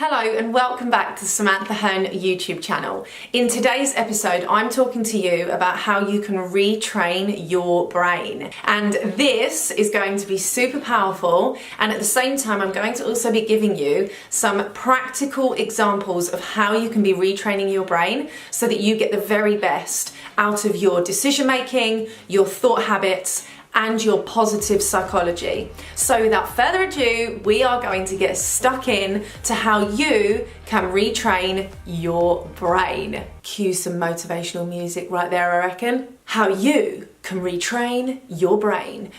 Hello and welcome back to Samantha Hearne YouTube channel. In today's episode, I'm talking to you about how you can retrain your brain. And this is going to be super powerful, and at the same time, I'm going to also be giving you some practical examples of how you can be retraining your brain so that you get the very best out of your decision making, your thought habits, and your positive psychology. So without further ado, we are going to get stuck in to how you can retrain your brain. Cue some motivational music right there, I reckon. How you can retrain your brain.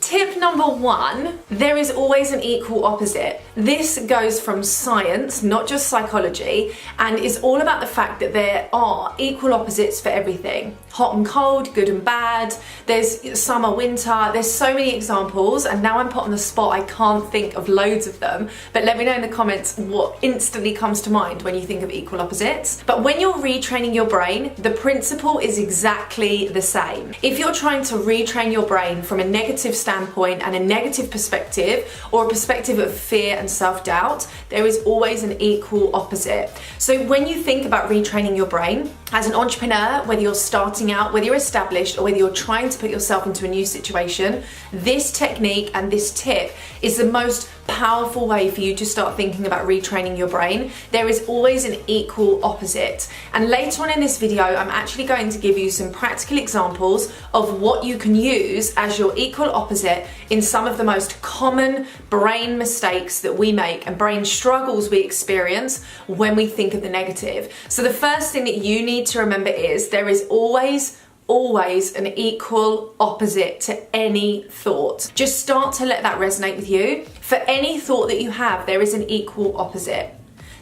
Tip number one, there is always an equal opposite. This goes from science, not just psychology, and is all about the fact that there are equal opposites for everything. Hot and cold, good and bad, there's summer, winter, there's so many examples, and now I'm put on the spot, I can't think of loads of them, but let me know in the comments what instantly comes to mind when you think of equal opposites. But when you're retraining your brain, the principle is exactly the same. If you're trying to retrain your brain from a negative standpoint and a negative perspective, or a perspective of fear and self-doubt, there is always an equal opposite. So when you think about retraining your brain, as an entrepreneur, whether you're starting out, whether you're established, or whether you're trying to put yourself into a new situation, this technique and this tip is the most powerful way for you to start thinking about retraining your brain. There is always an equal opposite. And later on in this video, I'm actually going to give you some practical examples of what you can use as your equal opposite in some of the most common brain mistakes that we make and brain struggles we experience when we think of the negative. So the first thing that you need to remember is there is always an equal opposite to any thought. Just start to let that resonate with you. For any thought that you have, there is an equal opposite.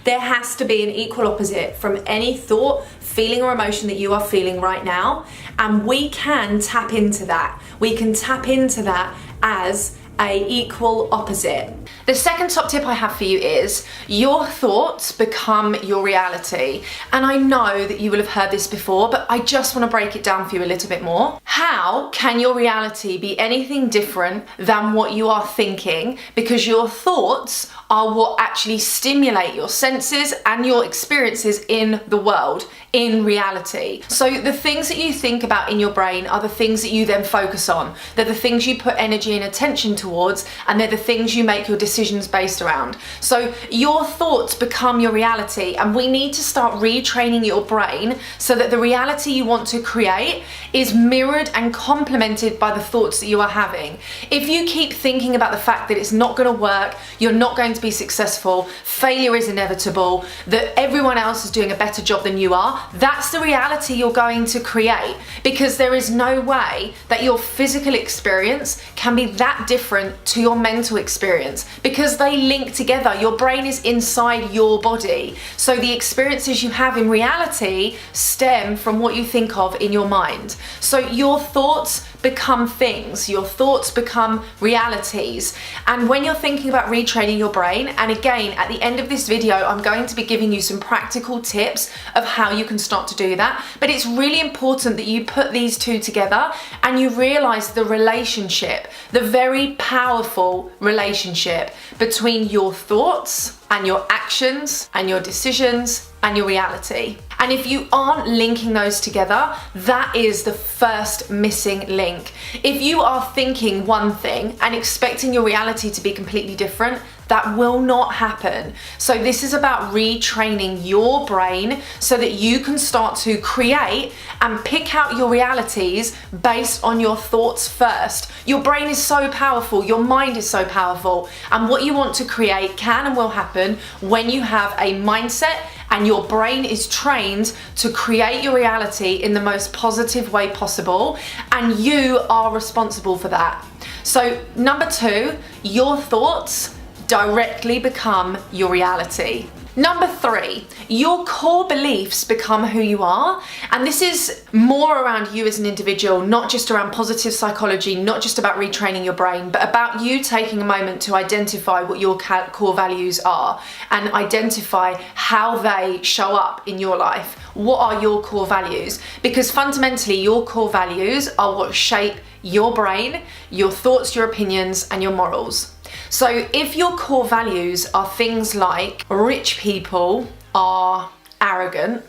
There has to be an equal opposite from any thought, feeling, or emotion that you are feeling right now, and we can tap into that. We can tap into that as an equal opposite. The second top tip I have for you is your thoughts become your reality. And I know that you will have heard this before, but I just want to break it down for you a little bit more. How can your reality be anything different than what you are thinking? Because your thoughts are what actually stimulate your senses and your experiences in the world, in reality. So the things that you think about in your brain are the things that you then focus on. They're the things you put energy and attention towards, and they're the things you make your decisions based around. So your thoughts become your reality, and we need to start retraining your brain so that the reality you want to create is mirrored and complemented by the thoughts that you are having. If you keep thinking about the fact that it's not going to work, you're not going to be successful, failure is inevitable, that everyone else is doing a better job than you are, that's the reality you're going to create, because there is no way that your physical experience can be that different to your mental experience, because they link together. Your brain is inside your body. So the experiences you have in reality stem from what you think of in your mind. So your thoughts become things, your thoughts become realities. And when you're thinking about retraining your brain, and again, at the end of this video, I'm going to be giving you some practical tips of how you can start to do that. But it's really important that you put these two together and you realize the relationship, the very powerful relationship between your thoughts and your actions and your decisions and your reality. And if you aren't linking those together, that is the first missing link. If you are thinking one thing and expecting your reality to be completely different, that will not happen. So this is about retraining your brain so that you can start to create and pick out your realities based on your thoughts first. Your brain is so powerful, your mind is so powerful, and what you want to create can and will happen when you have a mindset and your brain is trained to create your reality in the most positive way possible, and you are responsible for that. So number two, your thoughts directly become your reality. Number 3, your core beliefs become who you are. And this is more around you as an individual, not just around positive psychology, not just about retraining your brain, but about you taking a moment to identify what your core values are and identify how they show up in your life. What are your core values? Because fundamentally, your core values are what shape your brain, your thoughts, your opinions, and your morals. So if your core values are things like rich people are arrogant,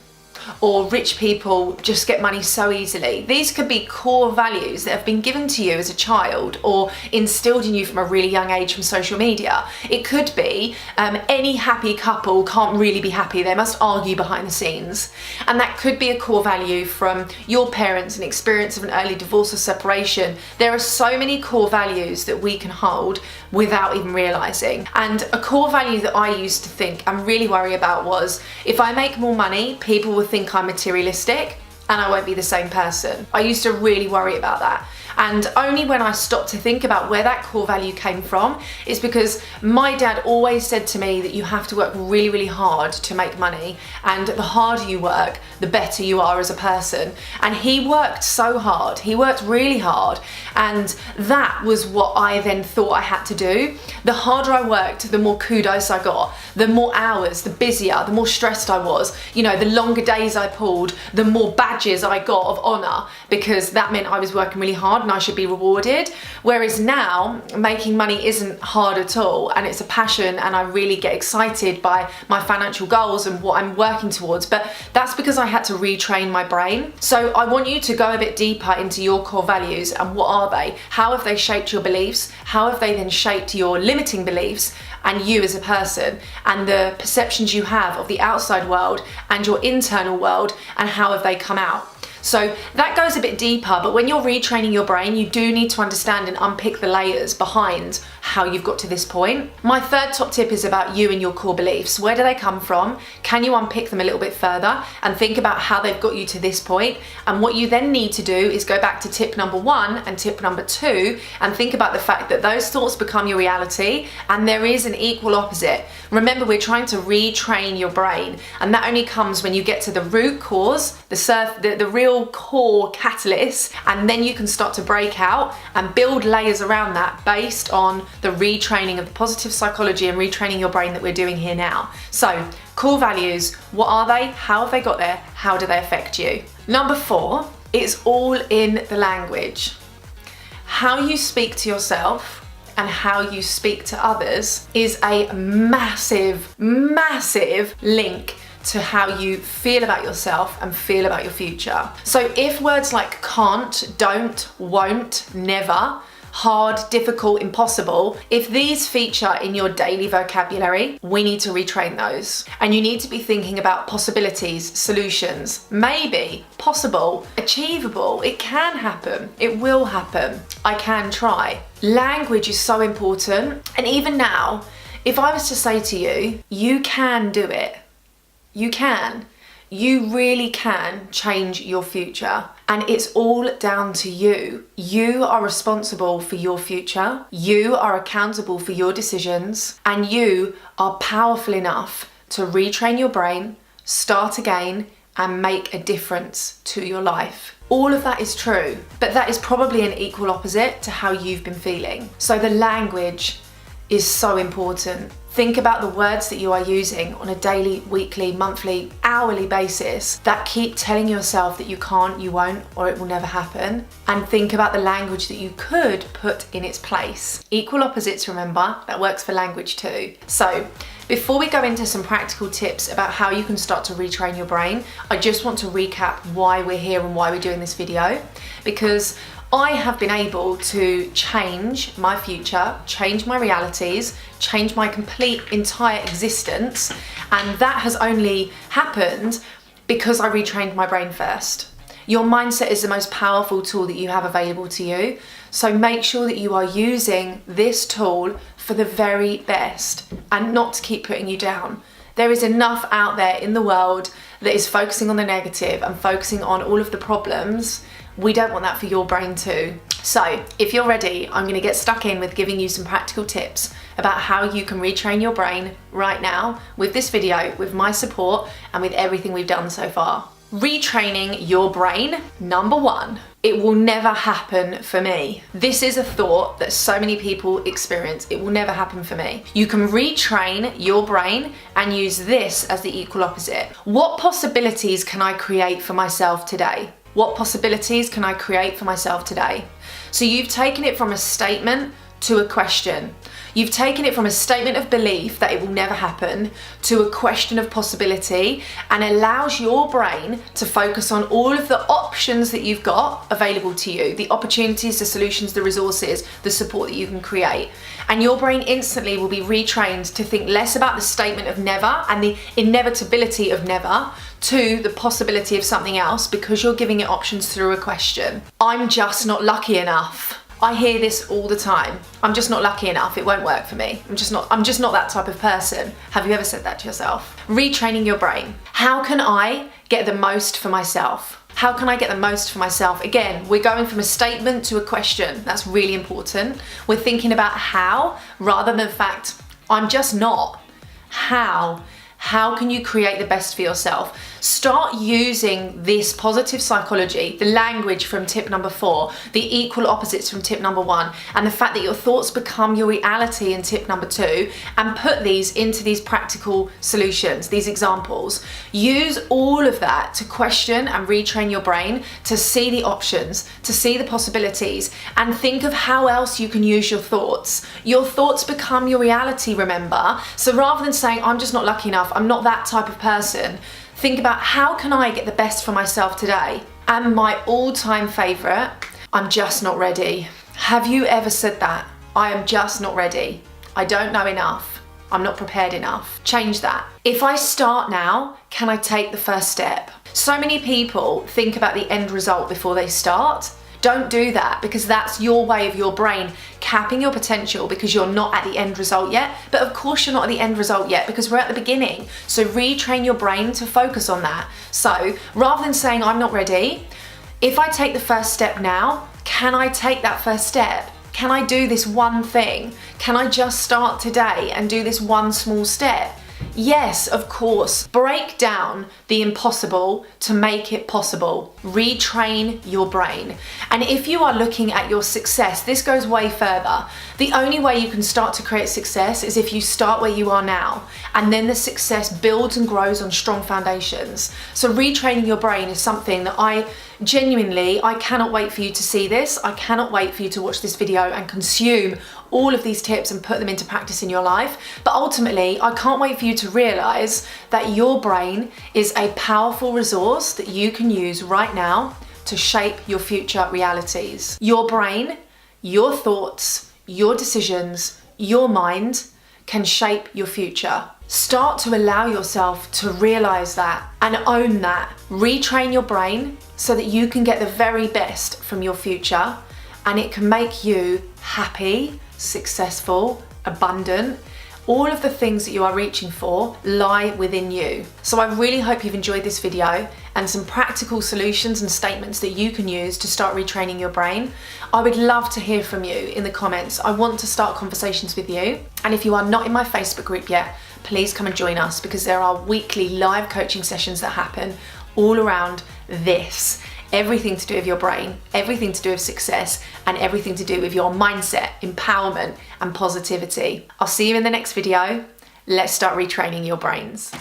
or rich people just get money so easily, these could be core values that have been given to you as a child or instilled in you from a really young age from social media. It could be any happy couple can't really be happy, they must argue behind the scenes. And that could be a core value from your parents, an experience of an early divorce or separation. There are so many core values that we can hold without even realizing. And a core value that I used to think and really worry about was, if I make more money, people will think I'm materialistic and I won't be the same person. I used to really worry about that. And only when I stopped to think about where that core value came from is because my dad always said to me that you have to work really, really hard to make money, and the harder you work, the better you are as a person. And he worked so hard, he worked really hard, and that was what I then thought I had to do. The harder I worked, the more kudos I got, the more hours, the busier, the more stressed I was, you know, the longer days I pulled, the more badges I got of honour, because that meant I was working really hard and I should be rewarded. Whereas now, making money isn't hard at all, and it's a passion, and I really get excited by my financial goals and what I'm working towards. But that's because I had to retrain my brain. So I want you to go a bit deeper into your core values and what are they? How have they shaped your beliefs? How have they then shaped your limiting beliefs and you as a person, and the perceptions you have of the outside world and your internal world, and how have they come out? So that goes a bit deeper, but when you're retraining your brain, you do need to understand and unpick the layers behind how you've got to this point. My third top tip is about you and your core beliefs. Where do they come from? Can you unpick them a little bit further and think about how they've got you to this point? And what you then need to do is go back to tip number 1 and tip number 2 and think about the fact that those thoughts become your reality, and there is an equal opposite. Remember, we're trying to retrain your brain, and that only comes when you get to the root cause, the real core catalyst, and then you can start to break out and build layers around that based on the retraining of the positive psychology and retraining your brain that we're doing here now. So, core values, what are they? How have they got there? How do they affect you? Number 4, it's all in the language. How you speak to yourself and how you speak to others is a massive, massive link to how you feel about yourself and feel about your future. So if words like can't, don't, won't, never, hard, difficult, impossible, if these feature in your daily vocabulary, we need to retrain those. And you need to be thinking about possibilities, solutions, maybe, possible, achievable, it can happen, it will happen, I can try. Language is so important. And even now, if I was to say to you, you can do it, you can. You really can change your future, and it's all down to you. You are responsible for your future, you are accountable for your decisions, and you are powerful enough to retrain your brain, start again, and make a difference to your life. All of that is true, but that is probably an equal opposite to how you've been feeling. So the language is so important. Think about the words that you are using on a daily, weekly, monthly, hourly basis that keep telling yourself that you can't, you won't, or it will never happen. And think about the language that you could put in its place. Equal opposites, remember, that works for language too. So, before we go into some practical tips about how you can start to retrain your brain, I just want to recap why we're here and why we're doing this video. Because I have been able to change my future, change my realities, change my complete entire existence, and that has only happened because I retrained my brain first. Your mindset is the most powerful tool that you have available to you, so make sure that you are using this tool for the very best and not to keep putting you down. There is enough out there in the world that is focusing on the negative and focusing on all of the problems. We don't want that for your brain too. So if you're ready, I'm going to get stuck in with giving you some practical tips about how you can retrain your brain right now with this video, with my support, and with everything we've done so far. Retraining your brain, number one. It will never happen for me. This is a thought that so many people experience. It will never happen for me. You can retrain your brain and use this as the equal opposite. What possibilities can I create for myself today? What possibilities can I create for myself today? So you've taken it from a statement to a question. You've taken it from a statement of belief that it will never happen to a question of possibility, and allows your brain to focus on all of the options that you've got available to you, the opportunities, the solutions, the resources, the support that you can create. And your brain instantly will be retrained to think less about the statement of never and the inevitability of never to the possibility of something else, because you're giving it options through a question. I'm just not lucky enough. I hear this all the time. I'm just not lucky enough. It won't work for me. I'm just not that type of person. Have you ever said that to yourself? Retraining your brain. How can I get the most for myself? How can I get the most for myself? Again, we're going from a statement to a question. That's really important. We're thinking about how rather than the fact, I'm just not. How? How can you create the best for yourself? Start using this positive psychology, the language from tip number 4, the equal opposites from tip number 1, and the fact that your thoughts become your reality in tip number 2, and put these into these practical solutions, these examples. Use all of that to question and retrain your brain to see the options, to see the possibilities, and think of how else you can use your thoughts. Your thoughts become your reality, remember? So rather than saying, I'm just not lucky enough, I'm not that type of person, think about how can I get the best for myself today? And my all-time favorite, I'm just not ready. Have you ever said that? I am just not ready. I don't know enough. I'm not prepared enough. Change that. If I start now, can I take the first step? So many people think about the end result before they start. Don't do that, because that's your way of your brain capping your potential because you're not at the end result yet. But of course you're not at the end result yet because we're at the beginning. So retrain your brain to focus on that. So rather than saying I'm not ready, if I take the first step now, can I take that first step? Can I do this one thing? Can I just start today and do this one small step? Yes, of course. Break down the impossible to make it possible. Retrain your brain. And if you are looking at your success, this goes way further. The only way you can start to create success is if you start where you are now, and then the success builds and grows on strong foundations. So retraining your brain is something that I cannot wait for you to see this. I cannot wait for you to watch this video and consume all of these tips and put them into practice in your life. But ultimately, I can't wait for you to realize that your brain is a powerful resource that you can use right now to shape your future realities. Your brain, your thoughts, your decisions, your mind can shape your future. Start to allow yourself to realize that and own that. Retrain your brain so that you can get the very best from your future, and it can make you happy, successful, abundant. All of the things that you are reaching for lie within you. So I really hope you've enjoyed this video and some practical solutions and statements that you can use to start retraining your brain. I would love to hear from you in the comments. I want to start conversations with you. And if you are not in my Facebook group yet, please come and join us, because there are weekly live coaching sessions that happen all around this. Everything to do with your brain, everything to do with success, and everything to do with your mindset, empowerment, and positivity. I'll see you in the next video. Let's start retraining your brains.